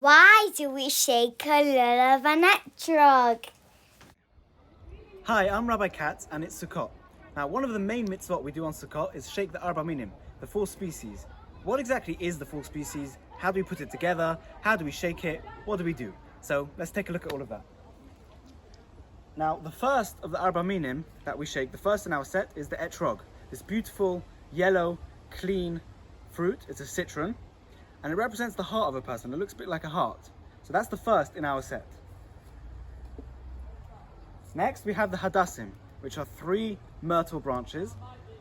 Why do we shake a lulav and etrog? Hi, I'm Rabbi Katz and it's Sukkot. Now, one of the main mitzvot we do on Sukkot is shake the Arba Minim, the four species. What exactly is the four species? How do we put it together? How do we shake it? What do we do? So let's take a look at all of that. Now, the first of the Arba Minim that we shake, the first in our set, is the etrog. This beautiful, yellow, clean fruit. It's a citron and it represents the heart of a person. It looks a bit like a heart. So that's the first in our set. Next, we have the hadassim, which are 3 myrtle branches.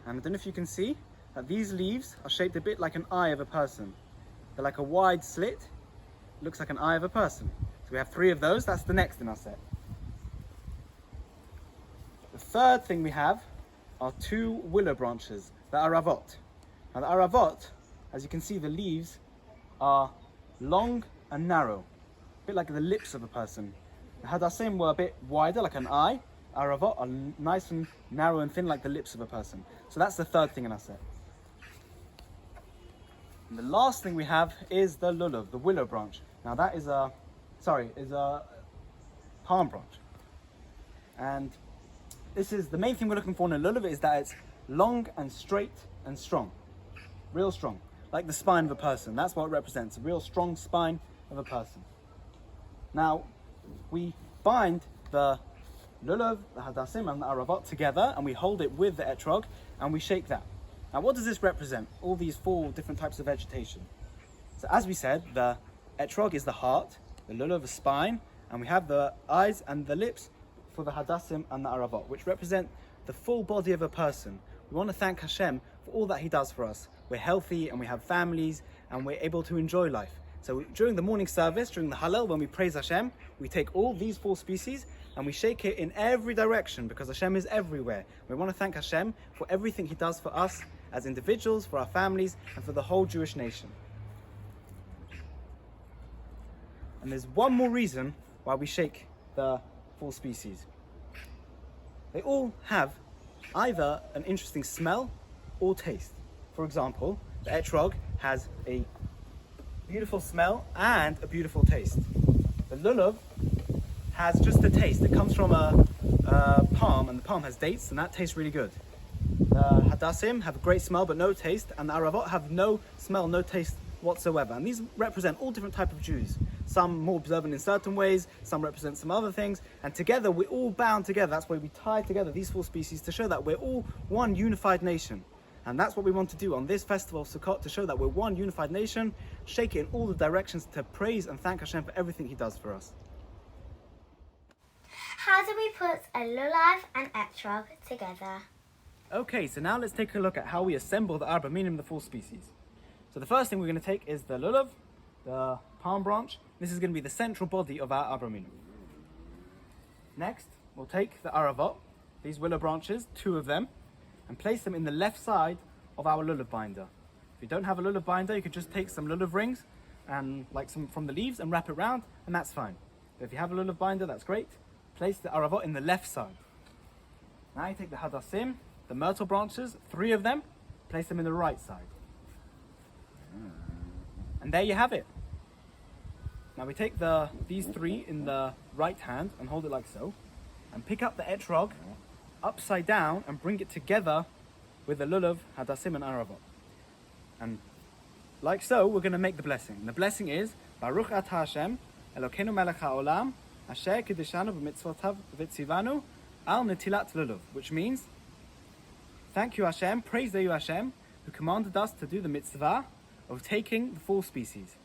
And I don't know if you can see that these leaves are shaped a bit like an eye of a person. They're like a wide slit. It looks like an eye of a person. So we have 3 of those. That's the next in our set. The third thing we have are 2 willow branches, the aravot. Now the aravot, as you can see, the leaves are long and narrow, a bit like the lips of a person. The hadassim were a bit wider, like an eye. Aravot are nice and narrow and thin, like the lips of a person. So that's the third thing in our set. And the last thing we have is the lulav, the willow branch. Now that is a palm branch. And this is the main thing we're looking for in a lulav, is that it's long and straight and strong, real strong, like the spine of a person. That's what it represents, a real strong spine of a person. Now, we bind the lulav, the hadassim and the aravot together and we hold it with the etrog and we shake that. Now what does this represent? All these 4 different types of vegetation. So as we said, the etrog is the heart, the lulav the spine, and we have the eyes and the lips for the hadassim and the aravot, which represent the full body of a person. We want to thank Hashem for all that He does for us. We're healthy and we have families and we're able to enjoy life. So during the morning service, during the Hallel, when we praise Hashem, we take all these 4 species and we shake it in every direction because Hashem is everywhere. We want to thank Hashem for everything He does for us as individuals, for our families, and for the whole Jewish nation. And there's one more reason why we shake the 4 species. They all have either an interesting smell or taste. For example, the etrog has a beautiful smell and a beautiful taste. The lulav has just a taste. It comes from a palm, and the palm has dates, and that tastes really good. The hadassim have a great smell but no taste, and the aravot have no smell, no taste whatsoever. And these represent all different types of Jews. Some more observant in certain ways, some represent some other things, and together we're all bound together. That's why we tie together these 4 species to show that we're all one unified nation. And that's what we want to do on this festival of Sukkot, to show that we're one unified nation, shake it in all the directions to praise and thank Hashem for everything He does for us. How do we put a lulav and etrog together? Okay, so now let's take a look at how we assemble the Arba Minim, the 4 species. So the first thing we're going to take is the lulav, the palm branch. This is going to be the central body of our Arba Minim. Next, we'll take the aravot, these willow branches, 2 of them, and place them in the left side of our lulav binder. If you don't have a lulav binder, you can just take some lulav rings and like some from the leaves and wrap it around, and that's fine. But if you have a lulav binder, that's great. Place the aravot in the left side. Now you take the hadassim, the myrtle branches, 3 of them, place them in the right side. And there you have it. Now we take these 3 in the right hand and hold it like so, and pick up the etrog upside down and bring it together with the lulav, hadassim and aravot. And like so, we're going to make the blessing. And the blessing is, Baruch atah Hashem, Elokeinu melech haolam, asher kiddushanu b'mitzvotav v'tzivanu al netilat lulav, which means, thank you Hashem, praise you Hashem, who commanded us to do the mitzvah of taking the 4 species.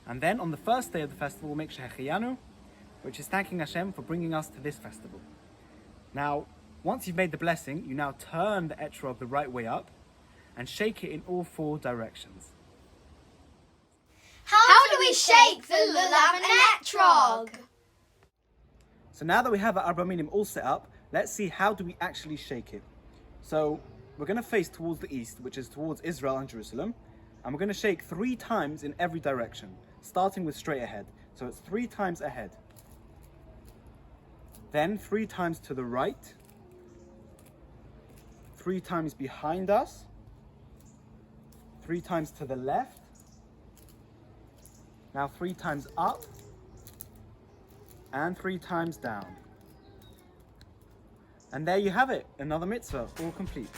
And then on the first day of the festival, we'll make Shehecheyanu, which is thanking Hashem for bringing us to this festival. Now, once you've made the blessing, you now turn the etrog the right way up and shake it in all 4 directions. How do we shake the lulav and etrog? So now that we have our Arba Minim all set up, let's see how do we actually shake it. So we're going to face towards the east, which is towards Israel and Jerusalem, and we're going to shake 3 times in every direction, starting with straight ahead. So it's 3 times ahead. Then 3 times to the right, 3 times behind us, 3 times to the left, Now 3 times up and 3 times down. And there you have it, another mitzvah, all complete.